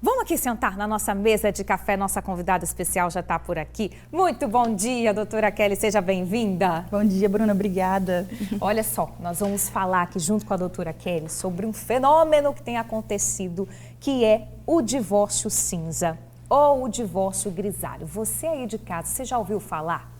Vamos aqui sentar na nossa mesa de café, nossa convidada especial já está por aqui. Muito bom dia, doutora Kelly, seja bem-vinda. Bom dia, Bruna, obrigada. Olha só, nós vamos falar aqui junto com a doutora Kelly sobre um fenômeno que tem acontecido, que é o divórcio cinza ou o divórcio grisalho. Você aí de casa, você já ouviu falar?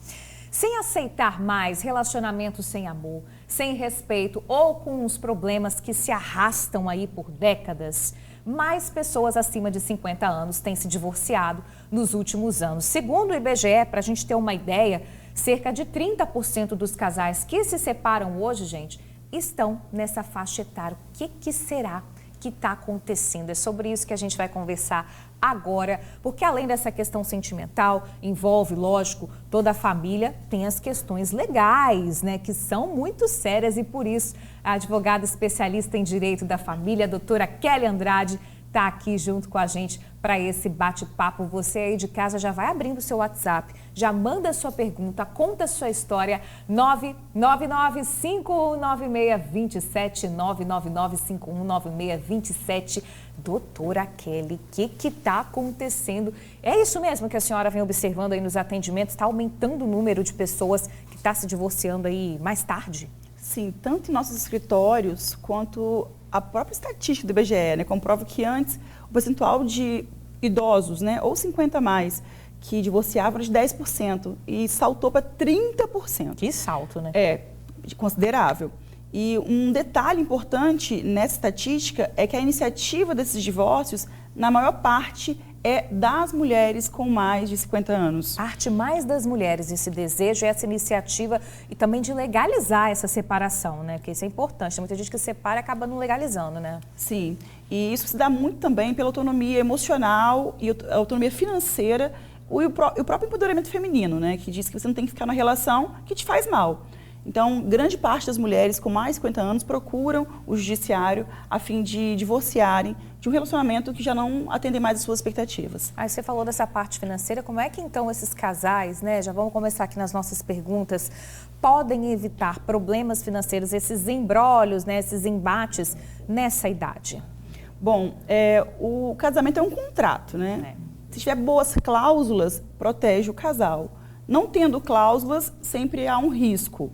Sem aceitar mais relacionamentos sem amor, sem respeito ou com os problemas que se arrastam aí por décadas, mais pessoas acima de 50 anos têm se divorciado nos últimos anos. Segundo o IBGE, para a gente ter uma ideia, cerca de 30% dos casais que se separam hoje, gente, estão nessa faixa etária. O que será que está acontecendo? É sobre isso que a gente vai conversar agora, porque além dessa questão sentimental, envolve, lógico, toda a família, tem as questões legais, né, que são muito sérias e por isso a advogada especialista em direito da família, a doutora Kelly Andrade, está aqui junto com a gente para esse bate-papo. Você aí de casa já vai abrindo o seu WhatsApp, já manda a sua pergunta, conta a sua história, 999-519627, 999-519627. Doutora Kelly, o que está acontecendo? É isso mesmo que a senhora vem observando aí nos atendimentos? Está aumentando o número de pessoas que está se divorciando aí mais tarde? Sim, tanto em nossos escritórios quanto a própria estatística do IBGE, né, comprova que antes o percentual de idosos, né, ou 50 a mais, que divorciavam de 10% e saltou para 30%. Que salto, né? É, considerável. E um detalhe importante nessa estatística é que a iniciativa desses divórcios, na maior parte, é das mulheres com mais de 50 anos. Parte mais das mulheres, esse desejo, essa iniciativa e também de legalizar essa separação, né? Porque isso é importante. Tem muita gente que separa e acaba não legalizando, né? Sim, e isso se dá muito também pela autonomia emocional e autonomia financeira e o próprio empoderamento feminino, né? Que diz que você não tem que ficar numa relação que te faz mal. Então, grande parte das mulheres com mais de 50 anos procuram o judiciário a fim de divorciarem de um relacionamento que já não atende mais às suas expectativas. Aí você falou dessa parte financeira, como é que então esses casais, né, já vamos começar aqui nas nossas perguntas, podem evitar problemas financeiros, esses embrólios, né, esses embates nessa idade? Bom, o casamento é um contrato, né? Se tiver boas cláusulas, protege o casal. Não tendo cláusulas, sempre há um risco.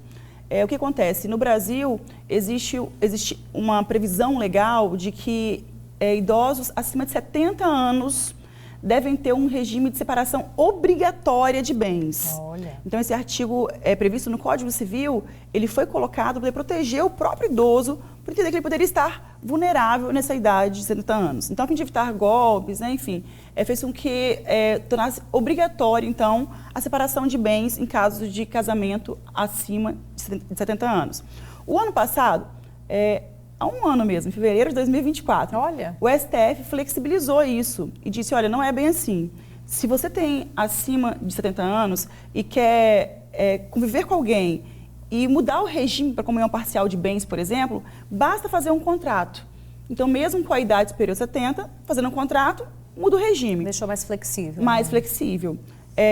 O que acontece? No Brasil, existe uma previsão legal de que idosos acima de 70 anos devem ter um regime de separação obrigatória de bens. Olha. Então, esse artigo previsto no Código Civil, ele foi colocado para proteger o próprio idoso, por entender que ele poderia estar vulnerável nessa idade de 70 anos. Então, a fim de evitar golpes, né, enfim, fez com que tornasse obrigatório, então, a separação de bens em casos de casamento acima de 70 anos. O ano passado, há um ano mesmo, em fevereiro de 2024, olha, o STF flexibilizou isso e disse, olha, não é bem assim. Se você tem acima de 70 anos e quer conviver com alguém e mudar o regime para comunhão parcial de bens, por exemplo, basta fazer um contrato. Então, mesmo com a idade superior a 70, fazendo um contrato, muda o regime. Deixou mais flexível. Mais flexível.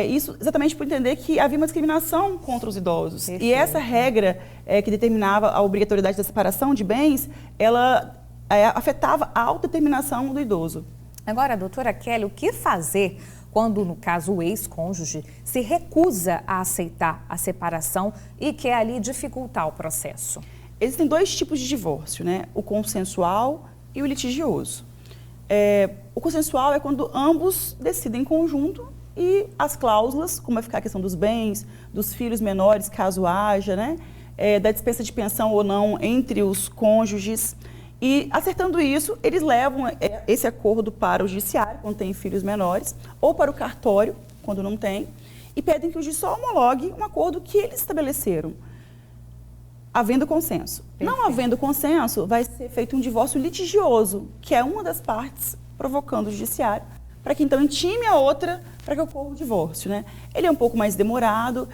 Isso exatamente por entender que havia uma discriminação contra os idosos. Perfeito. E essa regra que determinava a obrigatoriedade da separação de bens, ela afetava a autodeterminação do idoso. Agora, doutora Kelly, o que fazer quando, no caso, o ex-cônjuge se recusa a aceitar a separação e quer ali dificultar o processo? Existem dois tipos de divórcio, né? O consensual e o litigioso. O consensual é quando ambos decidem em conjunto e as cláusulas, como vai ficar a questão dos bens, dos filhos menores, caso haja, né? Da dispensa de pensão ou não entre os cônjuges. E, acertando isso, eles levam esse acordo para o judiciário, quando tem filhos menores, ou para o cartório, quando não tem, e pedem que o juiz só homologue um acordo que eles estabeleceram, havendo consenso. Perfeito. Não havendo consenso, vai ser feito um divórcio litigioso, que é uma das partes provocando o judiciário, para que então intime a outra para que ocorra o divórcio, né? Ele é um pouco mais demorado,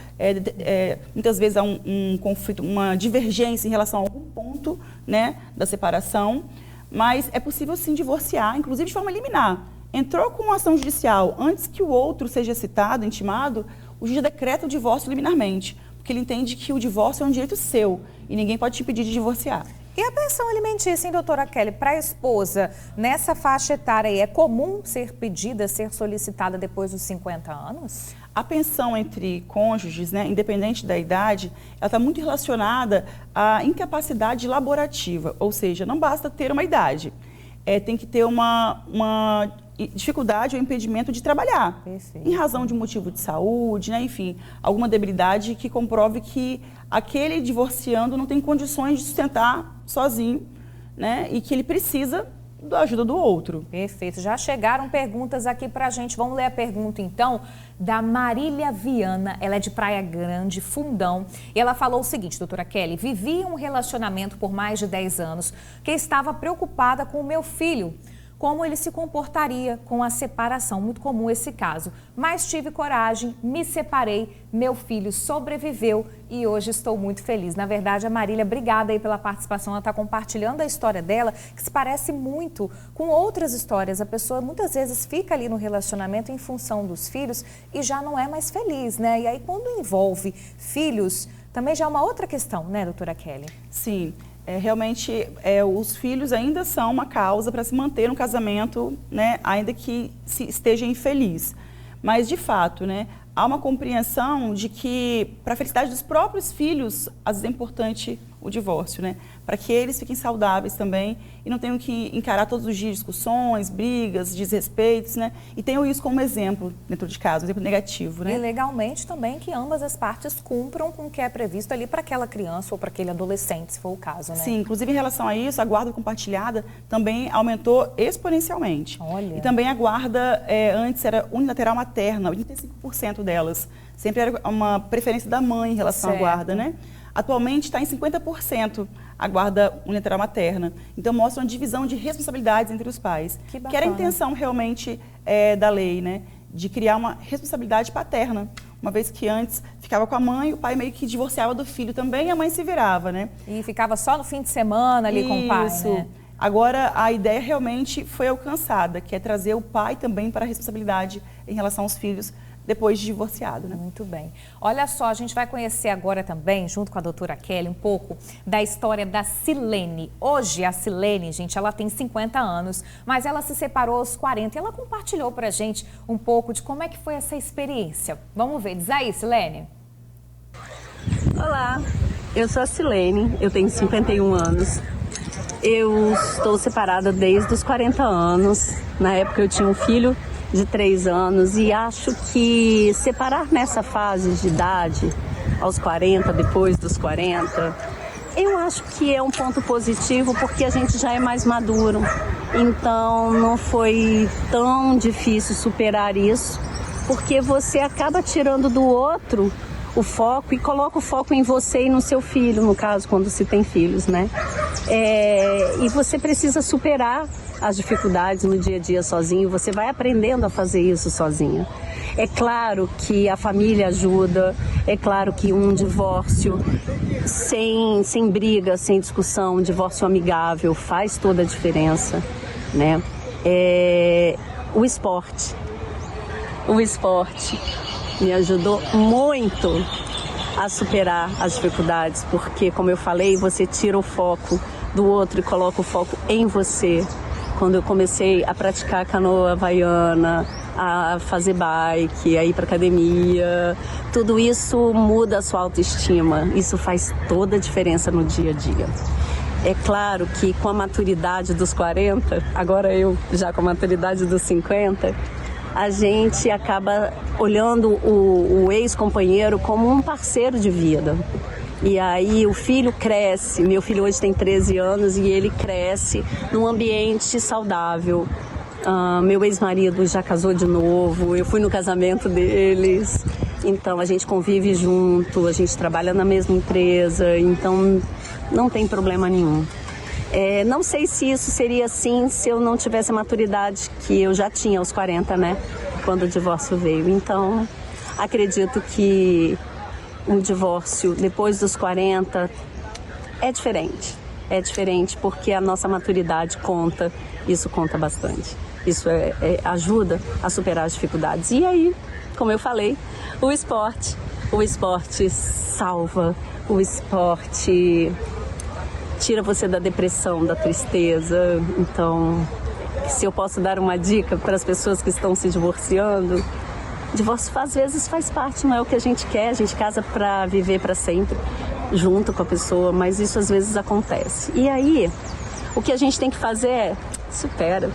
muitas vezes há um conflito, uma divergência em relação a algum ponto, né, da separação, mas é possível sim divorciar, inclusive de forma liminar. Entrou com uma ação judicial antes que o outro seja citado, intimado, o juiz decreta o divórcio liminarmente, porque ele entende que o divórcio é um direito seu e ninguém pode te impedir de divorciar. E a pensão alimentícia, hein, doutora Kelly, para a esposa, nessa faixa etária aí, é comum ser pedida, ser solicitada depois dos 50 anos? A pensão entre cônjuges, né, independente da idade, ela está muito relacionada à incapacidade laborativa, ou seja, não basta ter uma idade, tem que ter uma dificuldade ou impedimento de trabalhar, Perfeito. Em razão de um motivo de saúde, né, enfim, alguma debilidade que comprove que aquele divorciando não tem condições de sustentar sozinho, né, e que ele precisa da ajuda do outro. Perfeito. Já chegaram perguntas aqui pra gente. Vamos ler a pergunta, então, da Marília Viana. Ela é de Praia Grande, Fundão. E ela falou o seguinte, doutora Kelly: vivi um relacionamento por mais de 10 anos que estava preocupada com o meu filho, como ele se comportaria com a separação. Muito comum esse caso. Mas tive coragem, me separei, meu filho sobreviveu e hoje estou muito feliz. Na verdade, a Marília, obrigada aí pela participação. Ela está compartilhando a história dela, que se parece muito com outras histórias. A pessoa muitas vezes fica ali no relacionamento em função dos filhos e já não é mais feliz, né? E aí, quando envolve filhos, também já é uma outra questão, né, doutora Kelly? Sim. Realmente, os filhos ainda são uma causa para se manter no casamento, né, ainda que se esteja infeliz. Mas, de fato, né, há uma compreensão de que, para a felicidade dos próprios filhos, às vezes é importante o divórcio, né, para que eles fiquem saudáveis também e não tenham que encarar todos os dias discussões, brigas, desrespeitos, né, e tenham isso como exemplo dentro de casa, um exemplo negativo, né. E legalmente também que ambas as partes cumpram com o que é previsto ali para aquela criança ou para aquele adolescente, se for o caso, né? Sim, inclusive em relação a isso, a guarda compartilhada também aumentou exponencialmente. Olha. E também a guarda, antes era unilateral materna, 85% delas. Sempre era uma preferência da mãe em relação à guarda, né? Atualmente está em 50% a guarda unilateral materna. Então mostra uma divisão de responsabilidades entre os pais. Que era a intenção realmente da lei, né? De criar uma responsabilidade paterna. Uma vez que antes ficava com a mãe, o pai meio que divorciava do filho também e a mãe se virava, né? E ficava só no fim de semana ali com o pai, né? Agora, a ideia realmente foi alcançada, que é trazer o pai também para a responsabilidade em relação aos filhos depois de divorciado, né? Muito bem. Olha só, a gente vai conhecer agora também, junto com a doutora Kelly, um pouco da história da Silene. Hoje, a Silene, gente, ela tem 50 anos, mas ela se separou aos 40 e ela compartilhou pra gente um pouco de como é que foi essa experiência. Vamos ver. Diz aí, Silene. Olá, eu sou a Silene, eu tenho 51 anos. Eu estou separada desde os 40 anos. Na época eu tinha um filho de 3 anos e acho que separar nessa fase de idade, aos 40, depois dos 40, eu acho que é um ponto positivo porque a gente já é mais maduro. Então não foi tão difícil superar isso, porque você acaba tirando do outro o foco e coloca o foco em você e no seu filho, no caso, quando se tem filhos, né? E você precisa superar as dificuldades no dia a dia sozinho, você vai aprendendo a fazer isso sozinha. É claro que a família ajuda, é claro que um divórcio sem briga, sem discussão, um divórcio amigável faz toda a diferença, né? O esporte me ajudou muito a superar as dificuldades, porque, como eu falei, você tira o foco do outro e coloca o foco em você. Quando eu comecei a praticar canoa havaiana, a fazer bike, a ir para academia, tudo isso muda a sua autoestima. Isso faz toda a diferença no dia a dia. É claro que com a maturidade dos 40, agora eu já com a maturidade dos 50, a gente acaba olhando o ex-companheiro como um parceiro de vida. E aí o filho cresce, meu filho hoje tem 13 anos e ele cresce num ambiente saudável. Meu ex-marido já casou de novo, eu fui no casamento deles, então a gente convive junto, a gente trabalha na mesma empresa, então não tem problema nenhum. Não sei se isso seria assim se eu não tivesse a maturidade que eu já tinha aos 40, né? Quando o divórcio veio. Então, acredito que um divórcio depois dos 40 é diferente. É diferente porque a nossa maturidade conta, isso conta bastante. Isso ajuda a superar as dificuldades. E aí, como eu falei, o esporte salva, o esporte tira você da depressão, da tristeza. Então, se eu posso dar uma dica para as pessoas que estão se divorciando, divórcio às vezes faz parte, não é o que a gente quer, a gente casa para viver para sempre, junto com a pessoa, mas isso às vezes acontece. E aí, o que a gente tem que fazer é, supera.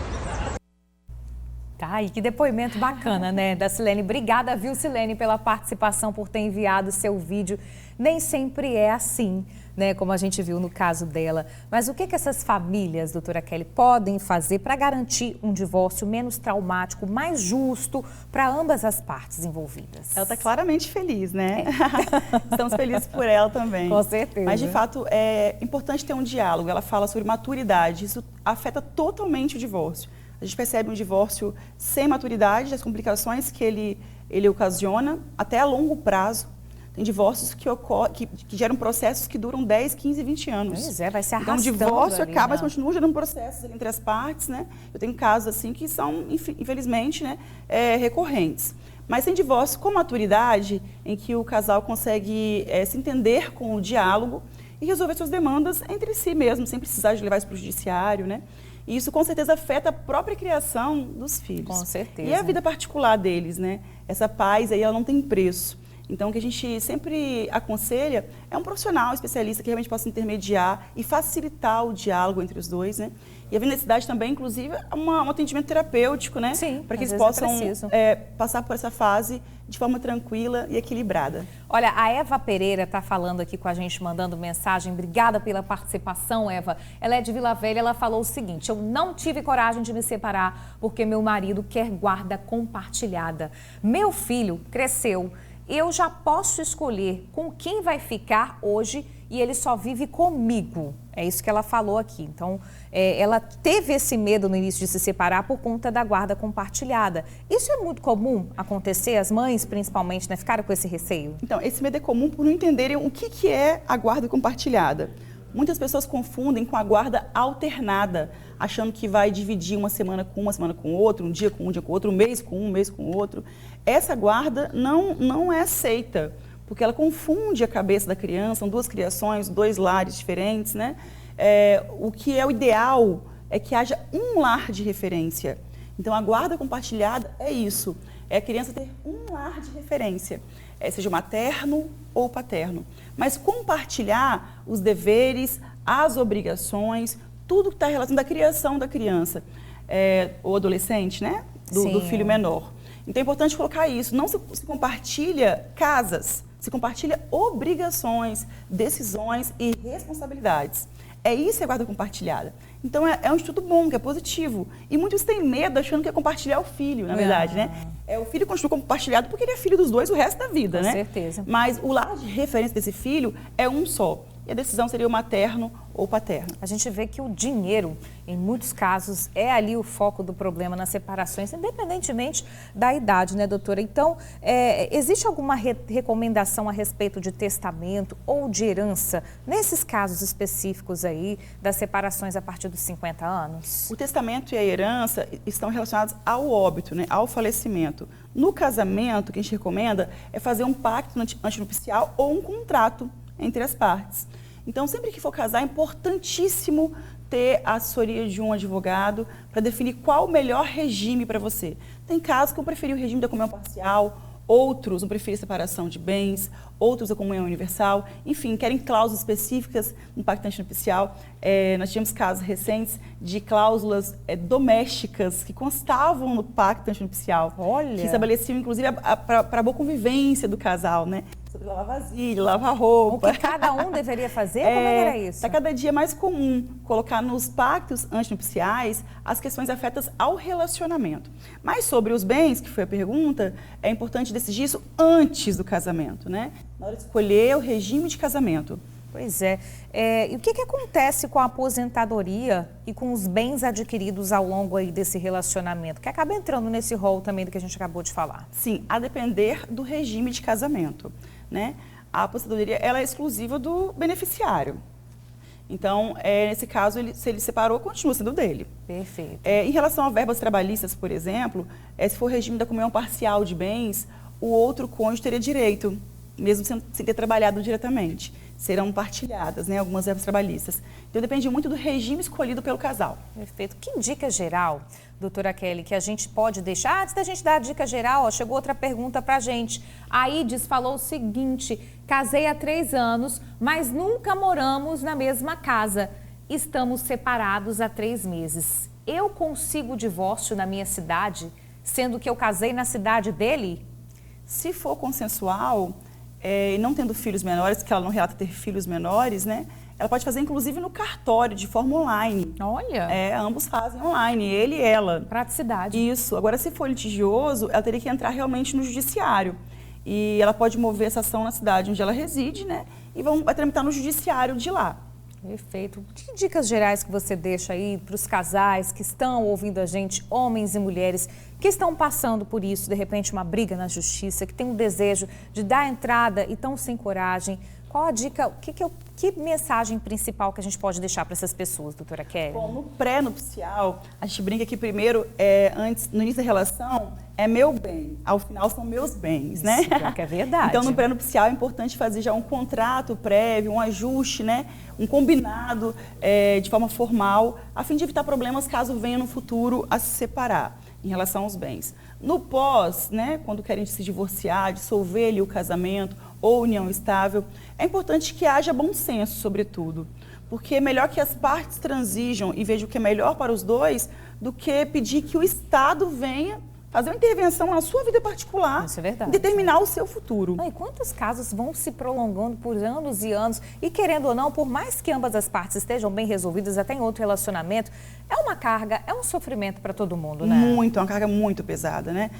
Tá, e que depoimento bacana, né, da Silene. Obrigada, viu, Silene, pela participação, por ter enviado o seu vídeo. Nem sempre é assim, né, como a gente viu no caso dela. Mas o que essas famílias, doutora Kelly, podem fazer para garantir um divórcio menos traumático, mais justo para ambas as partes envolvidas? Ela está claramente feliz, né? Estamos felizes por ela também. Com certeza. Mas, de fato, é importante ter um diálogo. Ela fala sobre maturidade. Isso afeta totalmente o divórcio. A gente percebe um divórcio sem maturidade, as complicações que ele ocasiona, até a longo prazo. Tem divórcios que geram processos que duram 10, 15, 20 anos. Pois é, vai se arrastando. Então, o divórcio ali, acaba, né? mas continua gerando processos entre as partes, né? Eu tenho casos assim que são, infelizmente, né, recorrentes. Mas tem divórcio com maturidade, em que o casal consegue se entender com o diálogo e resolver suas demandas entre si mesmo, sem precisar de levar isso para o judiciário, né? E isso, com certeza, afeta a própria criação dos filhos. Com certeza. E a vida particular deles, né? Essa paz aí, ela não tem preço. Então, o que a gente sempre aconselha é um profissional especialista que realmente possa intermediar e facilitar o diálogo entre os dois, né? E havendo necessidade também, inclusive, um atendimento terapêutico, né? Sim, para que às eles vezes possam passar por essa fase de forma tranquila e equilibrada. Olha, a Eva Pereira está falando aqui com a gente, mandando mensagem. Obrigada pela participação, Eva. Ela é de Vila Velha, ela falou o seguinte: eu não tive coragem de me separar porque meu marido quer guarda compartilhada. Meu filho cresceu. Eu já posso escolher com quem vai ficar hoje e ele só vive comigo. É isso que ela falou aqui. Então, ela teve esse medo no início de se separar por conta da guarda compartilhada. Isso é muito comum acontecer? As mães, principalmente, né, ficaram com esse receio? Então, esse medo é comum por não entenderem o que é a guarda compartilhada. Muitas pessoas confundem com a guarda alternada, achando que vai dividir uma semana com outra, um dia com outro, um mês com outro. Essa guarda não é aceita, porque ela confunde a cabeça da criança, são duas criações, dois lares diferentes, né? O que é o ideal é que haja um lar de referência. Então, a guarda compartilhada é isso, é a criança ter um lar de referência, seja materno ou paterno. Mas compartilhar os deveres, as obrigações, tudo que está relacionado à criação da criança, ou adolescente, né? Do filho menor. Então é importante colocar isso, não se compartilha casas, se compartilha obrigações, decisões e responsabilidades. É isso que é guarda compartilhada. Então é um instituto bom, que é positivo. E muitos têm medo achando que é compartilhar o filho, na verdade, né? O filho continua compartilhado porque ele é filho dos dois o resto da vida, né? Com certeza. Mas o lar de referência desse filho é um só. E a decisão seria o materno ou paterno. A gente vê que o dinheiro, em muitos casos, é ali o foco do problema nas separações, independentemente da idade, né, doutora? Então, existe alguma recomendação a respeito de testamento ou de herança, nesses casos específicos aí, das separações a partir dos 50 anos? O testamento e a herança estão relacionados ao óbito, né, ao falecimento. No casamento, o que a gente recomenda é fazer um pacto antinupcial ou um contrato entre as partes. Então, sempre que for casar, é importantíssimo ter a assessoria de um advogado para definir qual o melhor regime para você. Tem casos que eu preferi o regime da comunhão parcial, outros vão preferir separação de bens, outros a comunhão universal, enfim, querem cláusulas específicas no pacto antinupcial. Nós tivemos casos recentes de cláusulas domésticas que constavam no pacto antinupcial. Olha! Que estabeleciam, inclusive, para a boa convivência do casal, né? Sobre lavar vasilha, lavar roupa. O que cada um deveria fazer? Como era isso? Está cada dia mais comum colocar nos pactos antinupciais as questões afetas ao relacionamento. Mas sobre os bens, que foi a pergunta, é importante decidir isso antes do casamento, né? Na hora de escolher o regime de casamento. Pois é. E o que acontece com a aposentadoria e com os bens adquiridos ao longo aí desse relacionamento? Que acaba entrando nesse rol também do que a gente acabou de falar. Sim, a depender do regime de casamento, né? A aposentadoria ela é exclusiva do beneficiário. Então, nesse caso, se ele separou, continua sendo dele. Perfeito. Em relação a verbas trabalhistas, por exemplo, se for o regime da comunhão parcial de bens, o outro cônjuge teria direito, mesmo sem ter trabalhado diretamente. serão partilhadas, né, algumas verbas trabalhistas. Então depende muito do regime escolhido pelo casal. Perfeito. Que dica geral, doutora Kelly, que a gente pode deixar? Antes da gente dar a dica geral, ó, chegou outra pergunta pra gente. A Ides falou o seguinte: casei há 3 anos, mas nunca moramos na mesma casa. Estamos separados há 3 meses. Eu consigo o divórcio na minha cidade, sendo que eu casei na cidade dele? Se for consensual, e não tendo filhos menores, que ela não relata ter filhos menores, né? Ela pode fazer, inclusive, no cartório, de forma online. Olha! Ambos fazem online, ele e ela. Praticidade. Isso. Agora, se for litigioso, ela teria que entrar realmente no judiciário. E ela pode mover essa ação na cidade onde ela reside, né? E vai tramitar no judiciário de lá. Perfeito. Que dicas gerais que você deixa aí para os casais que estão ouvindo a gente, homens e mulheres, que estão passando por isso, de repente uma briga na justiça, que tem um desejo de dar entrada e estão sem coragem? Qual a dica, que mensagem principal que a gente pode deixar para essas pessoas, doutora Kelly? Bom, no pré-nupcial, a gente brinca que primeiro, antes, no início da relação, é meu bem, ao final são meus bens, né? Isso, que é verdade. Então, no pré-nupcial é importante fazer já um contrato prévio, um ajuste, né? Um combinado de forma formal, a fim de evitar problemas caso venha no futuro a se separar em relação aos bens. No pós, né, quando querem se divorciar, dissolver ali o casamento ou união estável, é importante que haja bom senso, sobretudo, porque é melhor que as partes transigam e vejam o que é melhor para os dois do que pedir que o Estado venha fazer uma intervenção na sua vida particular. Isso é verdade. E determinar o seu futuro. E quantos casos vão se prolongando por anos e anos e, querendo ou não, por mais que ambas as partes estejam bem resolvidas, até em outro relacionamento, é uma carga, é um sofrimento para todo mundo, né? Muito, é uma carga muito pesada, né?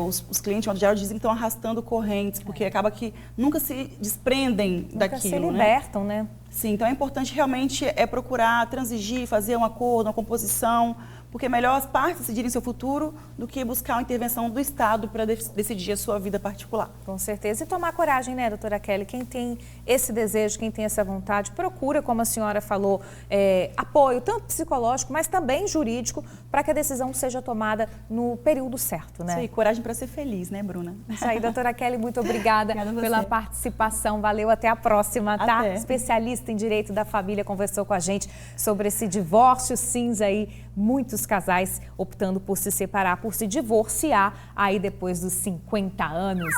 Os clientes, de modo geral, dizem que estão arrastando correntes, porque acaba que nunca se desprendem daquilo, se libertam, né? Sim, então é importante realmente procurar transigir, fazer um acordo, uma composição, porque é melhor as partes decidirem seu futuro do que buscar uma intervenção do Estado para decidir a sua vida particular. Com certeza. E tomar coragem, né, doutora Kelly? Quem tem esse desejo, quem tem essa vontade, procura, como a senhora falou, apoio, tanto psicológico, mas também jurídico, para que a decisão seja tomada no período certo, né? Isso aí, coragem para ser feliz, né, Bruna? Isso aí, doutora Kelly, muito obrigada pela participação. Valeu, até a próxima, tá? Até. Especialista em direito da família conversou com a gente sobre esse divórcio cinza aí, muitos casais optando por se separar, por se divorciar aí depois dos 50 anos.